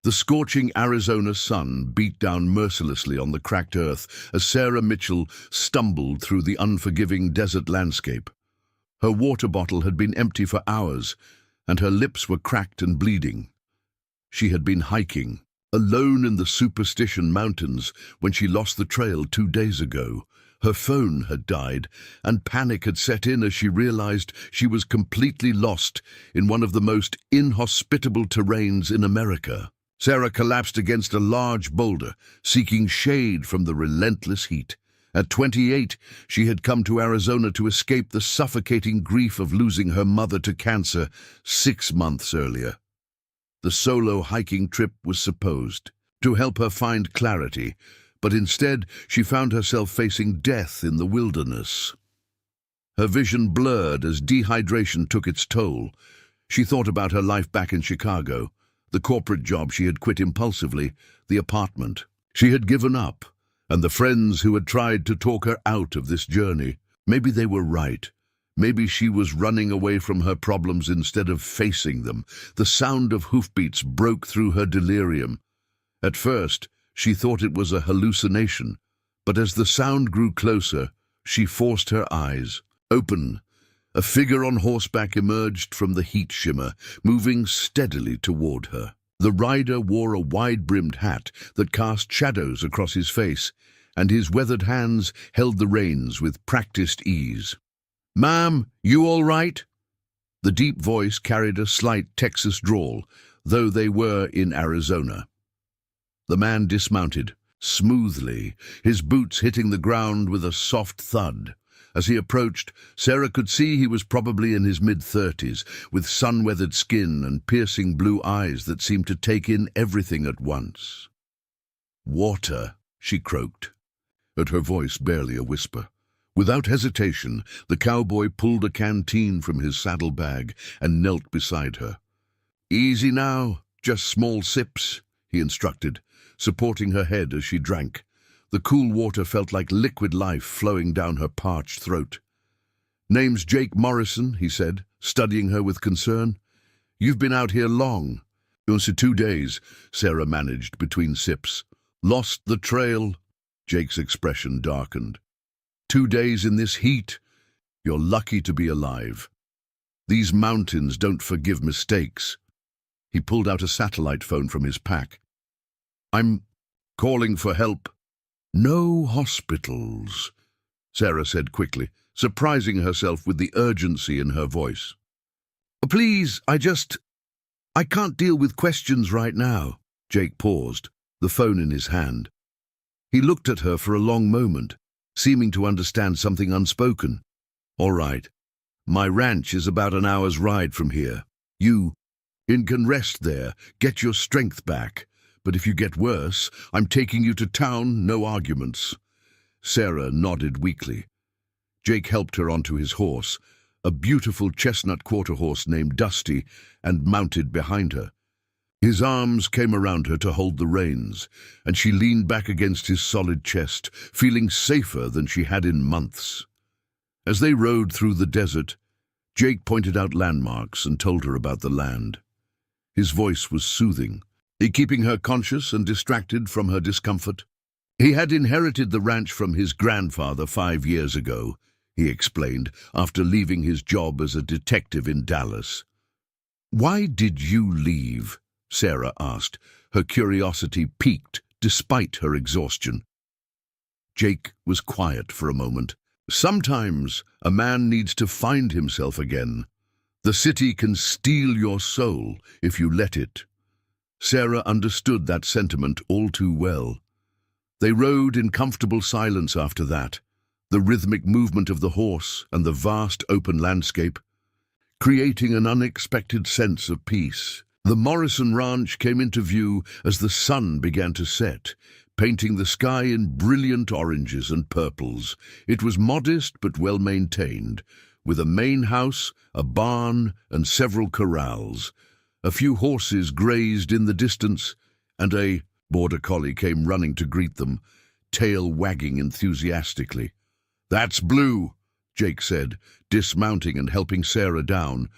The scorching Arizona sun beat down mercilessly on the cracked earth as Sarah Mitchell stumbled through the unforgiving desert landscape. Her water bottle had been empty for hours, and her lips were cracked and bleeding. She had been hiking, alone in the Superstition Mountains, when she lost the trail 2 days ago. Her phone had died, and panic had set in as she realized she was completely lost in one of the most inhospitable terrains in America. Sarah collapsed against a large boulder, seeking shade from the relentless heat. At 28, she had come to Arizona to escape the suffocating grief of losing her mother to cancer 6 months earlier. The solo hiking trip was supposed to help her find clarity, but instead she found herself facing death in the wilderness. Her vision blurred as dehydration took its toll. She thought about her life back in Chicago, the corporate job she had quit impulsively, the apartment she had given up, and the friends who had tried to talk her out of this journey. Maybe they were right. Maybe she was running away from her problems instead of facing them. The sound of hoofbeats broke through her delirium. At first, she thought it was a hallucination, but as the sound grew closer, she forced her eyes open. A figure on horseback emerged from the heat shimmer, moving steadily toward her. The rider wore a wide-brimmed hat that cast shadows across his face, and his weathered hands held the reins with practiced ease. "Ma'am, you all right?" The deep voice carried a slight Texas drawl, though they were in Arizona. The man dismounted, smoothly, his boots hitting the ground with a soft thud. As he approached, Sarah could see he was probably in his mid-30s, with sun-weathered skin and piercing blue eyes that seemed to take in everything at once. "Water," she croaked, but her voice barely a whisper. Without hesitation, the cowboy pulled a canteen from his saddlebag and knelt beside her. "Easy now, just small sips," he instructed, supporting her head as she drank. The cool water felt like liquid life flowing down her parched throat. "Name's Jake Morrison," he said, studying her with concern. "You've been out here long." "Only 2 days," Sarah managed between sips. "Lost the trail." Jake's expression darkened. 2 days in this heat? You're lucky to be alive. These mountains don't forgive mistakes." He pulled out a satellite phone from his pack. "I'm calling for help." "No hospitals," Sarah said quickly, surprising herself with the urgency in her voice. "Please, I can't deal with questions right now." Jake paused, the phone in his hand. He looked at her for a long moment, seeming to understand something unspoken. "All right. My ranch is about an hour's ride from here. You can rest there, get your strength back. But if you get worse, I'm taking you to town, no arguments." Sarah nodded weakly. Jake helped her onto his horse, a beautiful chestnut quarter horse named Dusty, and mounted behind her. His arms came around her to hold the reins, and she leaned back against his solid chest, feeling safer than she had in months. As they rode through the desert, Jake pointed out landmarks and told her about the land. His voice was soothing, keeping her conscious and distracted from her discomfort. He had inherited the ranch from his grandfather 5 years ago, he explained, after leaving his job as a detective in Dallas. "Why did you leave?" Sarah asked, her curiosity piqued despite her exhaustion. Jake was quiet for a moment. "Sometimes a man needs to find himself again. The city can steal your soul if you let it." Sarah understood that sentiment all too well. They rode in comfortable silence after that, the rhythmic movement of the horse and the vast open landscape, creating an unexpected sense of peace. The Morrison Ranch came into view as the sun began to set, painting the sky in brilliant oranges and purples. It was modest but well-maintained, with a main house, a barn, and several corrals. A few horses grazed in the distance, and a border collie came running to greet them, tail wagging enthusiastically. "That's Blue," Jake said, dismounting and helping Sarah down.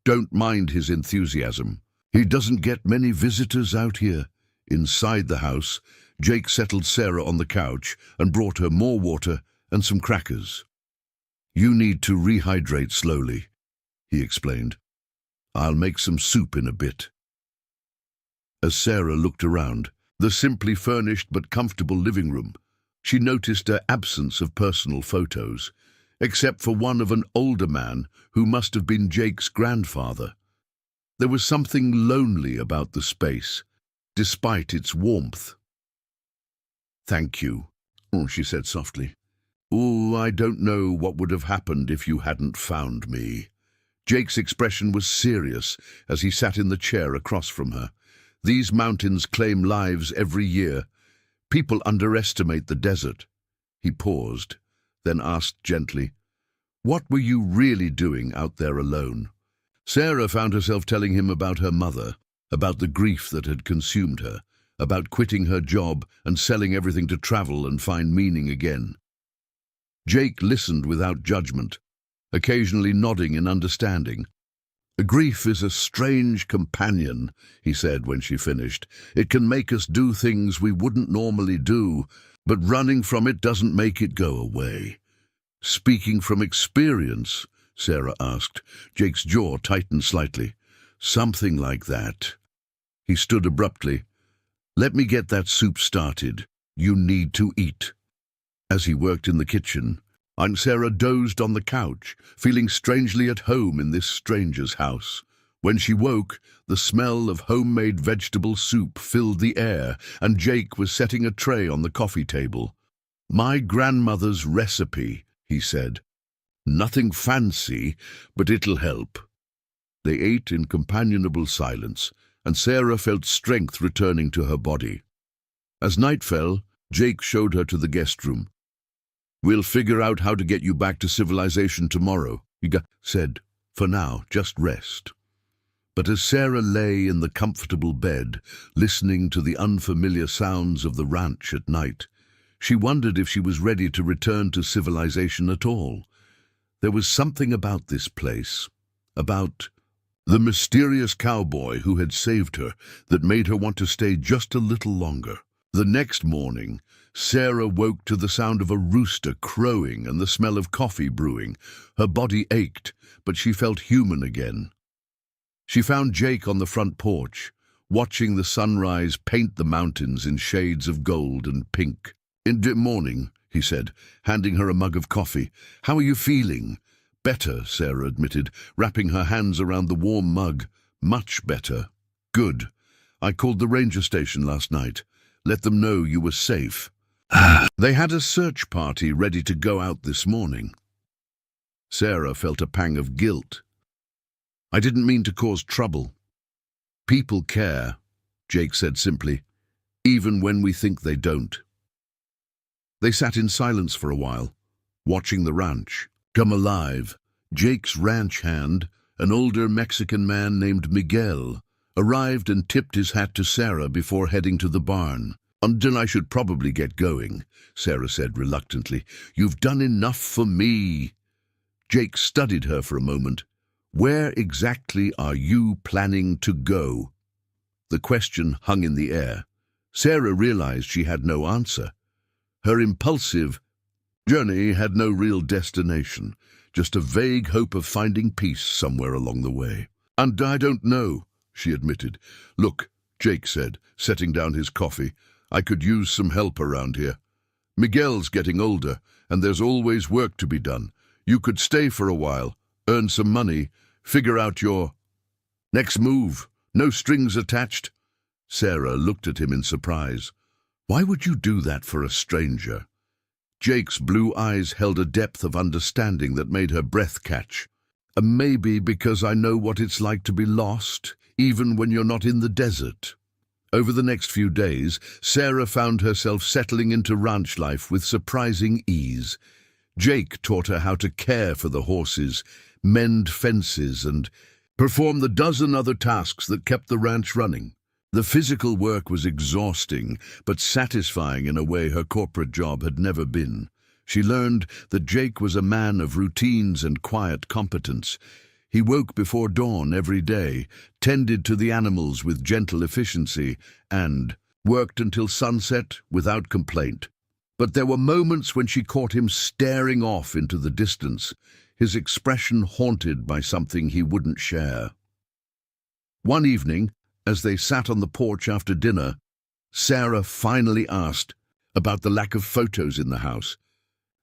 "Don't mind his enthusiasm. He doesn't get many visitors out here. Inside the house, Jake settled Sarah on the couch and brought her more water and some crackers. "You need to rehydrate slowly," he explained. "I'll make some soup in a bit." As Sarah looked around the simply furnished but comfortable living room, she noticed an absence of personal photos, except for one of an older man who must have been Jake's grandfather. There was something lonely about the space, despite its warmth. "Thank you," she said softly. "Oh, I don't know what would have happened if you hadn't found me." Jake's expression was serious as he sat in the chair across from her. "These mountains claim lives every year. People underestimate the desert." He paused, then asked gently, "What were you really doing out there alone?" Sarah found herself telling him about her mother, about the grief that had consumed her, about quitting her job and selling everything to travel and find meaning again. Jake listened without judgment, occasionally nodding in understanding. "Grief is a strange companion," he said when she finished. "It can make us do things we wouldn't normally do, but running from it doesn't make it go away." "Speaking from experience?" Sarah asked. Jake's jaw tightened slightly. "Something like that." He stood abruptly. "Let me get that soup started. You need to eat." As he worked in the kitchen, Aunt Sarah dozed on the couch, feeling strangely at home in this stranger's house. When she woke, the smell of homemade vegetable soup filled the air, and Jake was setting a tray on the coffee table. "My grandmother's recipe," he said. "Nothing fancy, but it'll help." They ate in companionable silence, and Sarah felt strength returning to her body. As night fell, Jake showed her to the guest room. "We'll figure out how to get you back to civilization tomorrow," he said. "For now, just rest." But as Sarah lay in the comfortable bed, listening to the unfamiliar sounds of the ranch at night, she wondered if she was ready to return to civilization at all. There was something about this place, about the mysterious cowboy who had saved her, that made her want to stay just a little longer. The next morning, Sarah woke to the sound of a rooster crowing and the smell of coffee brewing. Her body ached, but she felt human again. She found Jake on the front porch, watching the sunrise paint the mountains in shades of gold and pink. "In the morning," he said, handing her a mug of coffee. "How are you feeling?" "Better," Sarah admitted, wrapping her hands around the warm mug. "Much better." "Good. I called the ranger station last night. Let them know you were safe. They had a search party ready to go out this morning." Sarah felt a pang of guilt. "I didn't mean to cause trouble." "People care," Jake said simply, "even when we think they don't." They sat in silence for a while, watching the ranch come alive. Jake's ranch hand, an older Mexican man named Miguel, arrived and tipped his hat to Sarah before heading to the barn. "Until I should probably get going," Sarah said reluctantly. "You've done enough for me." Jake studied her for a moment. "Where exactly are you planning to go?" The question hung in the air. Sarah realized she had no answer. Her impulsive journey had no real destination, just a vague hope of finding peace somewhere along the way. "And I don't know," she admitted. "Look," Jake said, setting down his coffee, "I could use some help around here. Miguel's getting older, and there's always work to be done. You could stay for a while, earn some money, figure out your next move. No strings attached." Sarah looked at him in surprise. "Why would you do that for a stranger?" Jake's blue eyes held a depth of understanding that made her breath catch. "Maybe because I know what it's like to be lost, even when you're not in the desert." Over the next few days, Sarah found herself settling into ranch life with surprising ease. Jake taught her how to care for the horses, mend fences, and perform the dozen other tasks that kept the ranch running. The physical work was exhausting, but satisfying in a way her corporate job had never been. She learned that Jake was a man of routines and quiet competence. He woke before dawn every day, tended to the animals with gentle efficiency, and worked until sunset without complaint. But there were moments when she caught him staring off into the distance, his expression haunted by something he wouldn't share. One evening, as they sat on the porch after dinner, Sarah finally asked about the lack of photos in the house.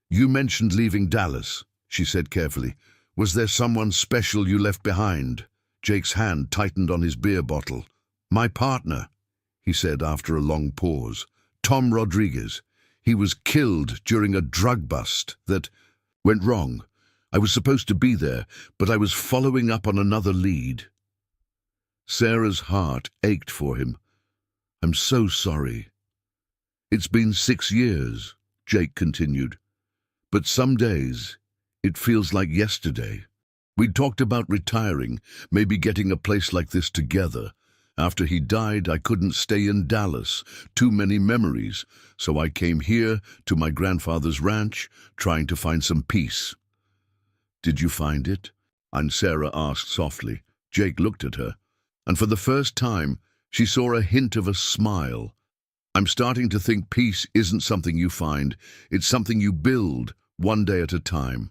"You mentioned leaving Dallas," she said carefully. "Was there someone special you left behind?" Jake's hand tightened on his beer bottle. "My partner," he said after a long pause. "Tom Rodriguez. He was killed during a drug bust that went wrong. I was supposed to be there, but I was following up on another lead." Sarah's heart ached for him. "I'm so sorry." "It's been 6 years," Jake continued. "But some days, it feels like yesterday. We'd talked about retiring, maybe getting a place like this together. After he died, I couldn't stay in Dallas. Too many memories. So I came here to my grandfather's ranch, trying to find some peace." "Did you find it?" And Sarah asked softly. Jake looked at her, and for the first time, she saw a hint of a smile. "I'm starting to think peace isn't something you find. It's something you build, one day at a time."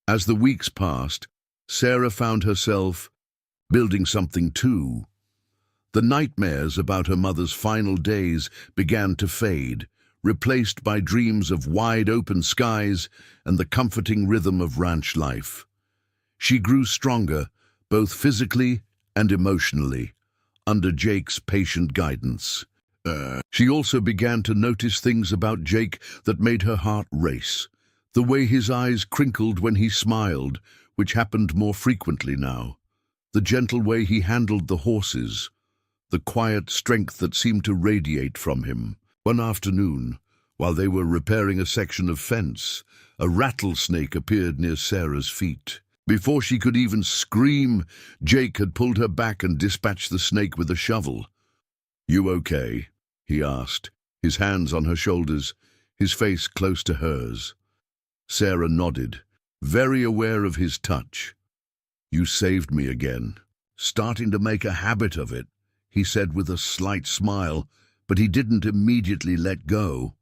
As the weeks passed, Sarah found herself building something too. The nightmares about her mother's final days began to fade, replaced by dreams of wide-open skies and the comforting rhythm of ranch life. She grew stronger, both physically and emotionally, under Jake's patient guidance. She also began to notice things about Jake that made her heart race. The way his eyes crinkled when he smiled, which happened more frequently now. The gentle way he handled the horses. The quiet strength that seemed to radiate from him. One afternoon, while they were repairing a section of fence, a rattlesnake appeared near Sarah's feet. Before she could even scream, Jake had pulled her back and dispatched the snake with a shovel. "You okay?" he asked, his hands on her shoulders, his face close to hers. Sarah nodded, very aware of his touch. "You saved me again." "Starting to make a habit of it," he said with a slight smile, but he didn't immediately let go.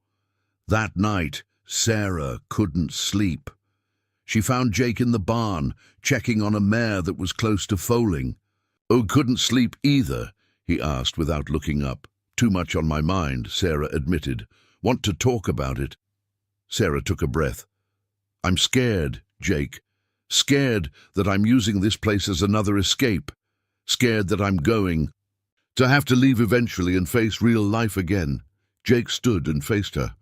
That night, Sarah couldn't sleep. She found Jake in the barn, checking on a mare that was close to foaling. "Oh, couldn't sleep either?" he asked without looking up. "Too much on my mind," Sarah admitted. "Want to talk about it?" Sarah took a breath. "I'm scared, Jake. Scared that I'm using this place as another escape. Scared that I'm going to have to leave eventually and face real life again." Jake stood and faced her.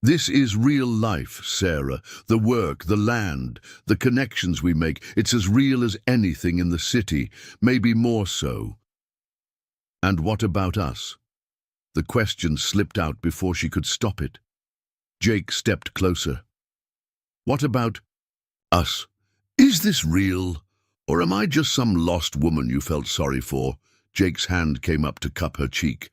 "This is real life, Sarah. The work, the land, the connections we make. It's as real as anything in the city, maybe more so." "And what about us?" The question slipped out before she could stop it. Jake stepped closer. "What about us? Is this real? Or am I just some lost woman you felt sorry for?" Jake's hand came up to cup her cheek.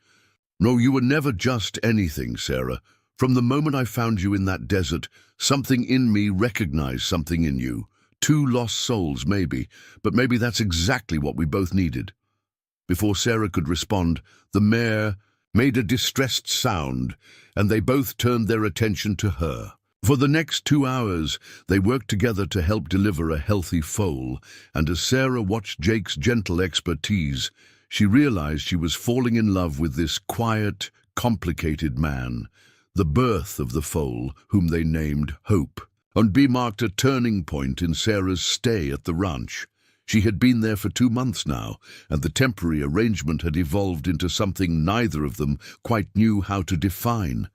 "No, you were never just anything, Sarah. From the moment I found you in that desert, something in me recognized something in you. 2 lost souls, maybe, but maybe that's exactly what we both needed." Before Sarah could respond, the mare made a distressed sound, and they both turned their attention to her. For the next 2 hours, they worked together to help deliver a healthy foal, and as Sarah watched Jake's gentle expertise, she realized she was falling in love with this quiet, complicated man. The birth of the foal, whom they named Hope, and marked a turning point in Sarah's stay at the ranch. She had been there for 2 months now, and the temporary arrangement had evolved into something neither of them quite knew how to define.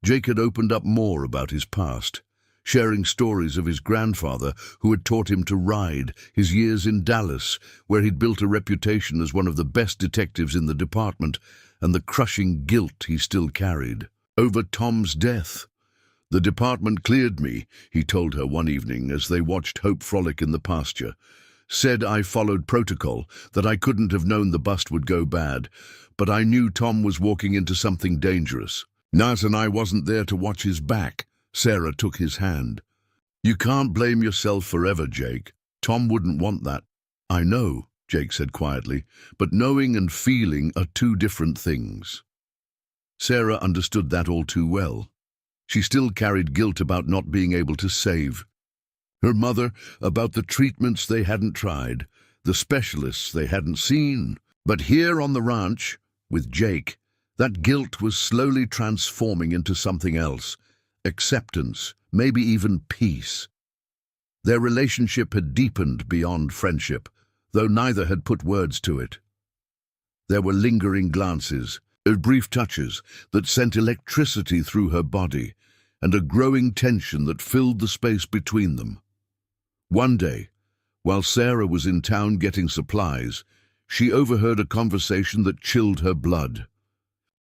Jake had opened up more about his past, sharing stories of his grandfather who had taught him to ride, his years in Dallas, where he'd built a reputation as one of the best detectives in the department, and the crushing guilt he still carried over Tom's death. "The department cleared me," he told her one evening as they watched Hope frolic in the pasture. "Said I followed protocol, that I couldn't have known the bust would go bad, but I knew Tom was walking into something dangerous. Nat and I wasn't there to watch his back." Sarah took his hand. "You can't blame yourself forever, Jake. Tom wouldn't want that." "I know," Jake said quietly, "but knowing and feeling are 2 different things." Sarah understood that all too well. She still carried guilt about not being able to save her mother, about the treatments they hadn't tried, the specialists they hadn't seen. But here on the ranch, with Jake, that guilt was slowly transforming into something else. Acceptance, maybe even peace. Their relationship had deepened beyond friendship, though neither had put words to it. There were lingering glances, brief touches that sent electricity through her body, and a growing tension that filled the space between them. One day, while Sarah was in town getting supplies, she overheard a conversation that chilled her blood.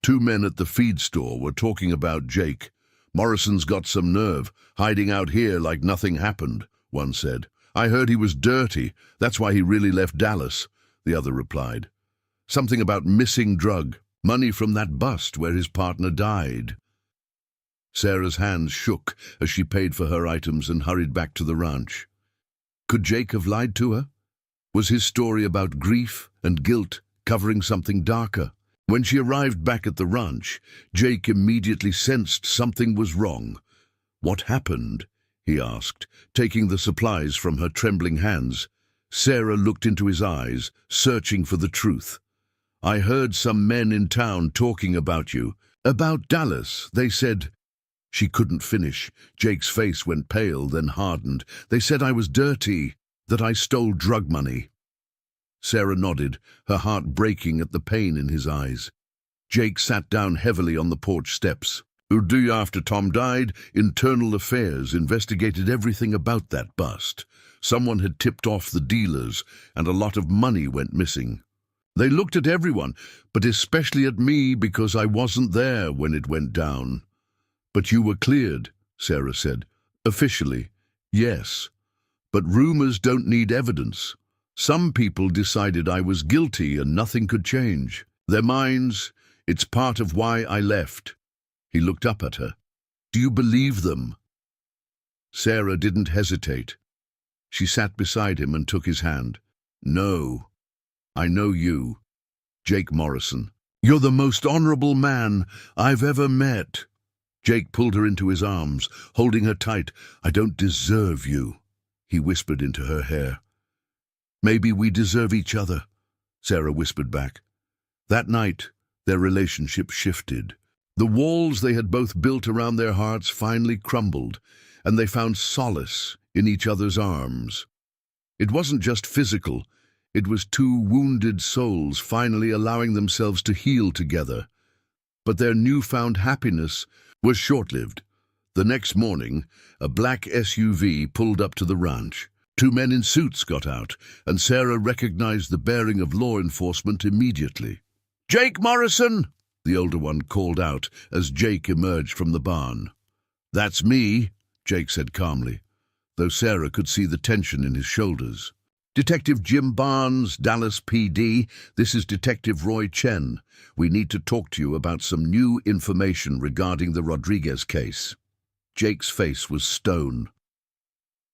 Two men at the feed store were talking about Jake. "Morrison's got some nerve, hiding out here like nothing happened," one said. "I heard he was dirty, that's why he really left Dallas," the other replied. "Something about missing drug, money from that bust where his partner died." Sarah's hands shook as she paid for her items and hurried back to the ranch. Could Jake have lied to her? Was his story about grief and guilt covering something darker? When she arrived back at the ranch, Jake immediately sensed something was wrong. "What happened?" he asked, taking the supplies from her trembling hands. Sarah looked into his eyes, searching for the truth. "I heard some men in town talking about you. About Dallas, they said—" She couldn't finish. Jake's face went pale, then hardened. "They said I was dirty, that I stole drug money." Sarah nodded, her heart breaking at the pain in his eyes. Jake sat down heavily on the porch steps. "Do after Tom died, Internal Affairs investigated everything about that bust. Someone had tipped off the dealers, and a lot of money went missing. They looked at everyone, but especially at me because I wasn't there when it went down." "But you were cleared," Sarah said. "Officially, yes. But rumors don't need evidence. Some people decided I was guilty and nothing could change. Their minds, it's part of why I left." He looked up at her. "Do you believe them?" Sarah didn't hesitate. She sat beside him and took his hand. "No. I know you, Jake Morrison. You're the most honorable man I've ever met." Jake pulled her into his arms, holding her tight. "I don't deserve you," he whispered into her hair. "Maybe we deserve each other," Sarah whispered back. That night, their relationship shifted. The walls they had both built around their hearts finally crumbled, and they found solace in each other's arms. It wasn't just physical, it was two wounded souls finally allowing themselves to heal together. But their newfound happiness was short-lived. The next morning, a black SUV pulled up to the ranch. Two men in suits got out, and Sarah recognized the bearing of law enforcement immediately. "Jake Morrison!" the older one called out as Jake emerged from the barn. "That's me," Jake said calmly, though Sarah could see the tension in his shoulders. "Detective Jim Barnes, Dallas PD, this is Detective Roy Chen. We need to talk to you about some new information regarding the Rodriguez case." Jake's face was stone.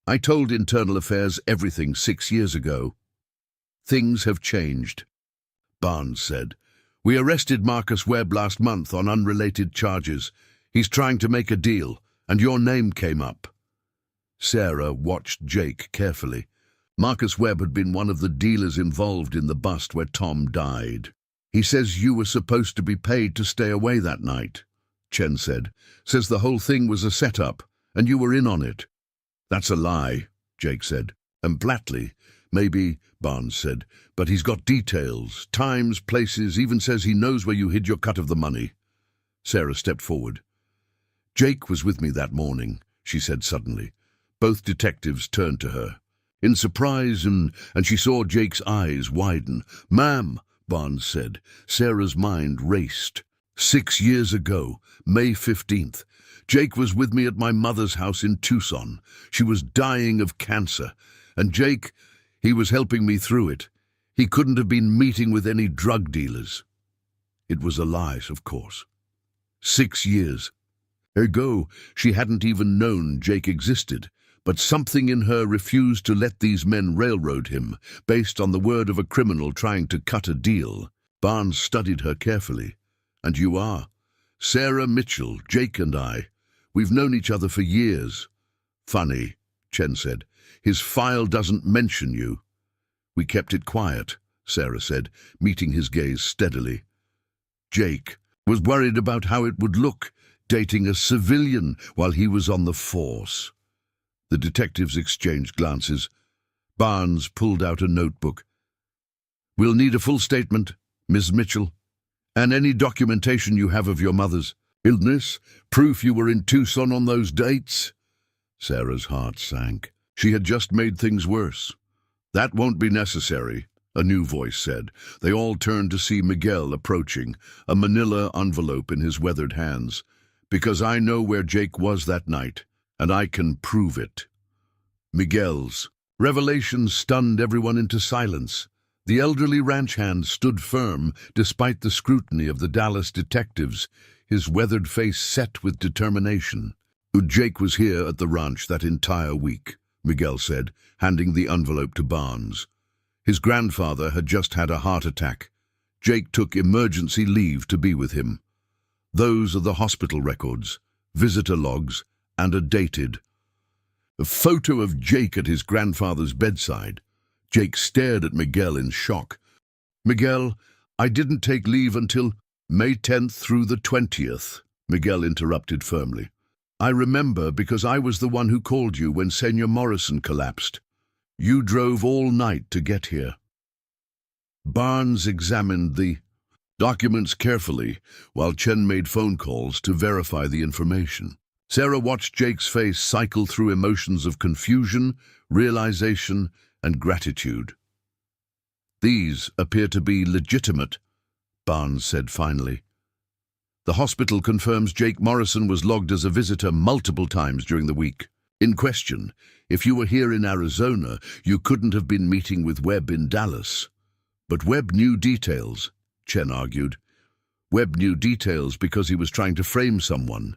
"I told Internal Affairs everything 6 years ago." "Things have changed," Barnes said. "We arrested Marcus Webb last month on unrelated charges. He's trying to make a deal, and your name came up." Sarah watched Jake carefully. Marcus Webb had been one of the dealers involved in the bust where Tom died. "He says you were supposed to be paid to stay away that night," Chen said. "Says the whole thing was a setup, and you were in on it." "That's a lie," Jake said. "And flatly, maybe," Barnes said, "but he's got details, times, places, even says he knows where you hid your cut of the money." Sarah stepped forward. "Jake was with me that morning," she said suddenly. Both detectives turned to her in surprise, and she saw Jake's eyes widen. "Ma'am," Barnes said. Sarah's mind raced. 6 years ago, May 15th, Jake was with me at my mother's house in Tucson. She was dying of cancer, and Jake, he was helping me through it. He couldn't have been meeting with any drug dealers. It was a lie, of course. 6 years ago, she hadn't even known Jake existed, but something in her refused to let these men railroad him, based on the word of a criminal trying to cut a deal. Barnes studied her carefully. "And you are? Sarah Mitchell, Jake and I. We've known each other for years. Funny, Chen said. His file doesn't mention you. We kept it quiet, Sarah said, meeting his gaze steadily. Jake was worried about how it would look, dating a civilian while he was on the force. The detectives exchanged glances. Barnes pulled out a notebook. We'll need a full statement, Ms. Mitchell, and any documentation you have of your mother's illness, proof you were in Tucson on those dates. Sarah's heart sank. She had just made things worse. That won't be necessary, a new voice said. They all turned to see Miguel approaching, a manila envelope in his weathered hands. Because I know where Jake was that night, and I can prove it. Miguel's revelation stunned everyone into silence. The elderly ranch hand stood firm despite the scrutiny of the Dallas detectives, his weathered face set with determination. Jake was here at the ranch that entire week, Miguel said, handing the envelope to Barnes. His grandfather had just had a heart attack. Jake took emergency leave to be with him. Those are the hospital records, visitor logs, and a dated. A photo of Jake at his grandfather's bedside. Jake stared at Miguel in shock. Miguel, I didn't take leave until May 10th through the 20th, Miguel interrupted firmly. I remember because I was the one who called you when Senor Morrison collapsed. You drove all night to get here. Barnes examined the documents carefully while Chen made phone calls to verify the information. Sarah watched Jake's face cycle through emotions of confusion, realization, and gratitude. These appear to be legitimate, Barnes said finally. The hospital confirms Jake Morrison was logged as a visitor multiple times during the week. In question, if you were here in Arizona, you couldn't have been meeting with Webb in Dallas. But Webb knew details, Chen argued. Webb knew details because he was trying to frame someone,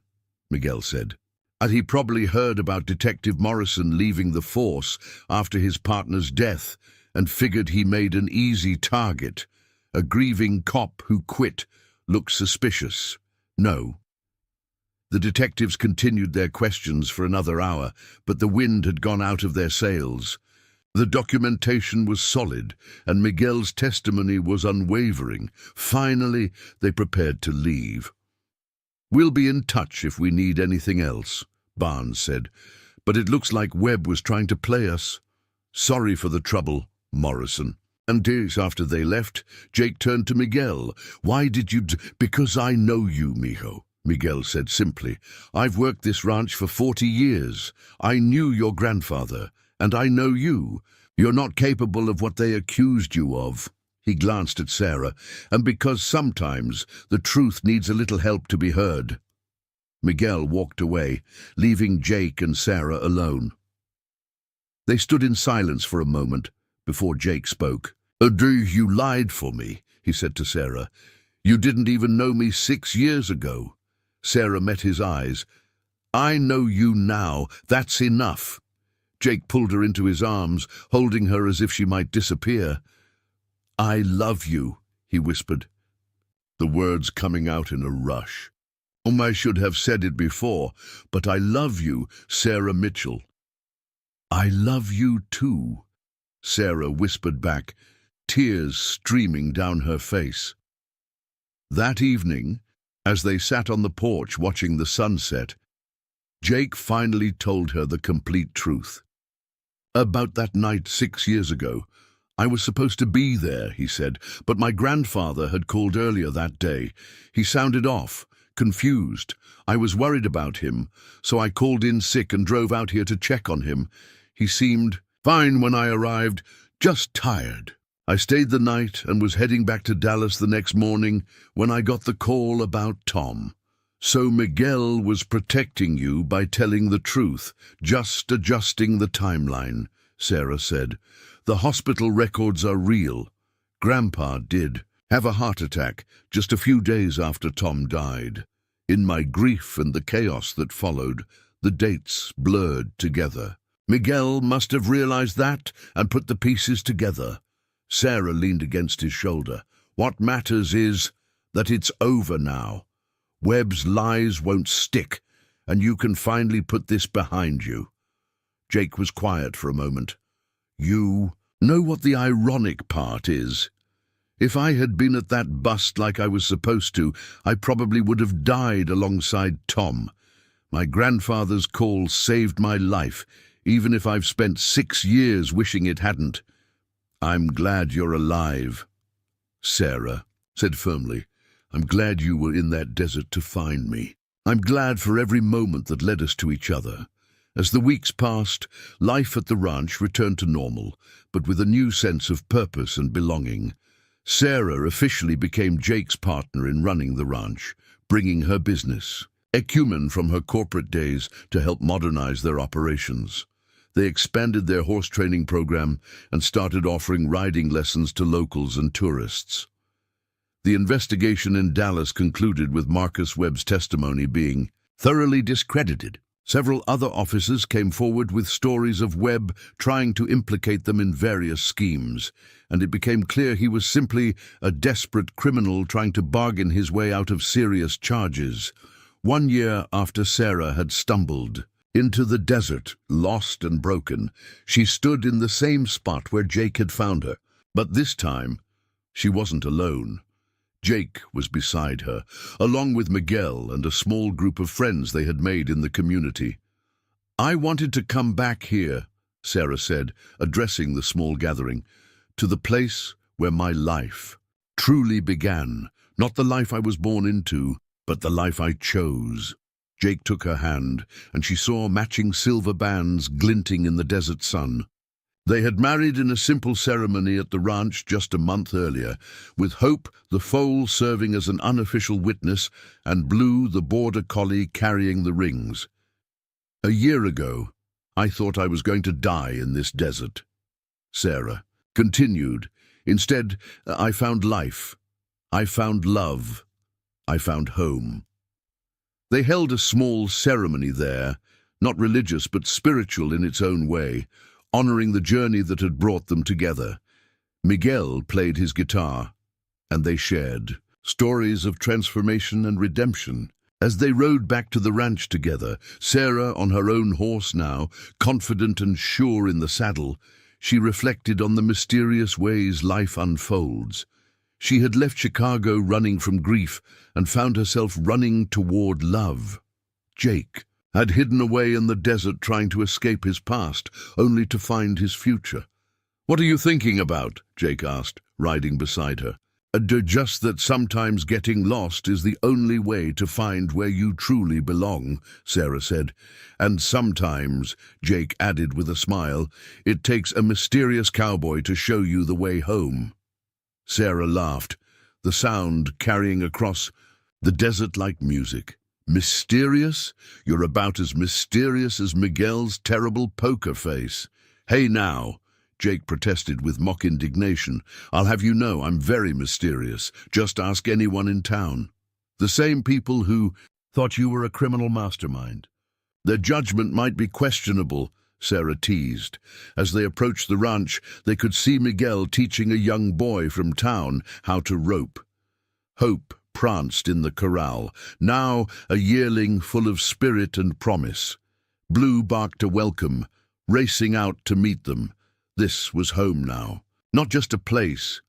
Miguel said. And he probably heard about Detective Morrison leaving the force after his partner's death and figured he made an easy target. A grieving cop who quit looked suspicious. No. The detectives continued their questions for another hour, but the wind had gone out of their sails. The documentation was solid, and Miguel's testimony was unwavering. Finally, they prepared to leave. We'll be in touch if we need anything else, Barnes said, but it looks like Webb was trying to play us. Sorry for the trouble, Morrison. And days after they left, Jake turned to Miguel. Why did you Because I know you, mijo, Miguel said simply. I've worked this ranch for 40 years. I knew your grandfather, and I know you. You're not capable of what they accused you of. He glanced at Sarah, and because sometimes the truth needs a little help to be heard. Miguel walked away, leaving Jake and Sarah alone. They stood in silence for a moment before Jake spoke. You lied for me, he said to Sarah. You didn't even know me 6 years ago. Sarah met his eyes. I know you now. That's enough. Jake pulled her into his arms, holding her as if she might disappear. I love you, he whispered, the words coming out in a rush. I should have said it before, but I love you, Sarah Mitchell. I love you too, Sarah whispered back, tears streaming down her face. That evening, as they sat on the porch watching the sunset, Jake finally told her the complete truth. About that night 6 years ago, I was supposed to be there, he said, but my grandfather had called earlier that day. He sounded off, confused. I was worried about him, so I called in sick and drove out here to check on him. He seemed fine when I arrived, just tired. I stayed the night and was heading back to Dallas the next morning when I got the call about Tom. So Miguel was protecting you by telling the truth, just adjusting the timeline, Sarah said. The hospital records are real. Grandpa did have a heart attack just a few days after Tom died. In my grief and the chaos that followed, the dates blurred together. Miguel must have realized that and put the pieces together. Sarah leaned against his shoulder. What matters is that it's over now. Webb's lies won't stick, and you can finally put this behind you." Jake was quiet for a moment. "You know what the ironic part is? If I had been at that bust like I was supposed to, I probably would have died alongside Tom. My grandfather's call saved my life, even if I've spent 6 years wishing it hadn't. I'm glad you're alive." Sarah said firmly, "I'm glad you were in that desert to find me. I'm glad for every moment that led us to each other." As the weeks passed, life at the ranch returned to normal, but with a new sense of purpose and belonging. Sarah officially became Jake's partner in running the ranch, bringing her business acumen from her corporate days to help modernize their operations. They expanded their horse training program and started offering riding lessons to locals and tourists. The investigation in Dallas concluded with Marcus Webb's testimony being thoroughly discredited. Several other officers came forward with stories of Webb trying to implicate them in various schemes, and it became clear he was simply a desperate criminal trying to bargain his way out of serious charges. 1 year after Sarah had stumbled into the desert, lost and broken, she stood in the same spot where Jake had found her. But this time, she wasn't alone. Jake was beside her, along with Miguel and a small group of friends they had made in the community. "I wanted to come back here," Sarah said, addressing the small gathering, "to the place where my life truly began. Not the life I was born into, but the life I chose." Jake took her hand, and she saw matching silver bands glinting in the desert sun. They had married in a simple ceremony at the ranch just a month earlier, with Hope, the foal, serving as an unofficial witness, and Blue, the border collie, carrying the rings. "A year ago, I thought I was going to die in this desert," Sarah continued. "Instead, I found life. I found love. I found home." They held a small ceremony there, not religious but spiritual in its own way, honoring the journey that had brought them together. Miguel played his guitar, and they shared stories of transformation and redemption. As they rode back to the ranch together, Sarah on her own horse now, confident and sure in the saddle, she reflected on the mysterious ways life unfolds. She had left Chicago running from grief and found herself running toward love. Jake had hidden away in the desert trying to escape his past, only to find his future. "What are you thinking about?" Jake asked, riding beside her. Just that sometimes getting lost is the only way to find where you truly belong," Sarah said. "And sometimes," Jake added with a smile, "it takes a mysterious cowboy to show you the way home." Sarah laughed, the sound carrying across the desert like music. "Mysterious? You're about as mysterious as Miguel's terrible poker face." "Hey now," Jake protested with mock indignation. "I'll have you know I'm very mysterious. Just ask anyone in town. The same people who thought you were a criminal mastermind. Their judgment might be questionable," Sarah teased. As they approached the ranch, they could see Miguel teaching a young boy from town how to rope. Hope pranced in the corral, now a yearling full of spirit and promise. Blue barked a welcome, racing out to meet them. This was home now. Not just a place,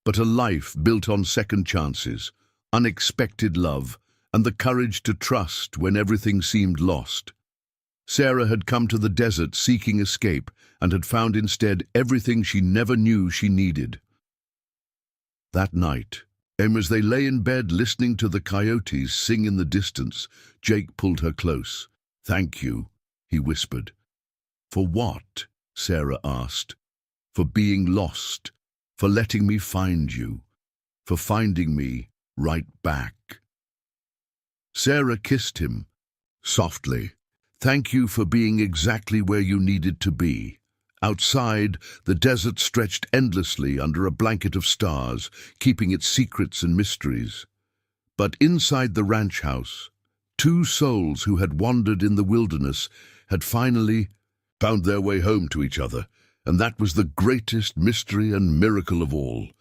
but a life built on second chances, unexpected love, and the courage to trust when everything seemed lost. Sarah had come to the desert seeking escape and had found instead everything she never knew she needed. That night, as they lay in bed listening to the coyotes sing in the distance, Jake pulled her close. "Thank you," he whispered. "For what?" Sarah asked. "For being lost, for letting me find you, for finding me right back." Sarah kissed him softly. "Thank you for being exactly where you needed to be." Outside, the desert stretched endlessly under a blanket of stars, keeping its secrets and mysteries. But inside the ranch house, two souls who had wandered in the wilderness had finally found their way home to each other, and that was the greatest mystery and miracle of all.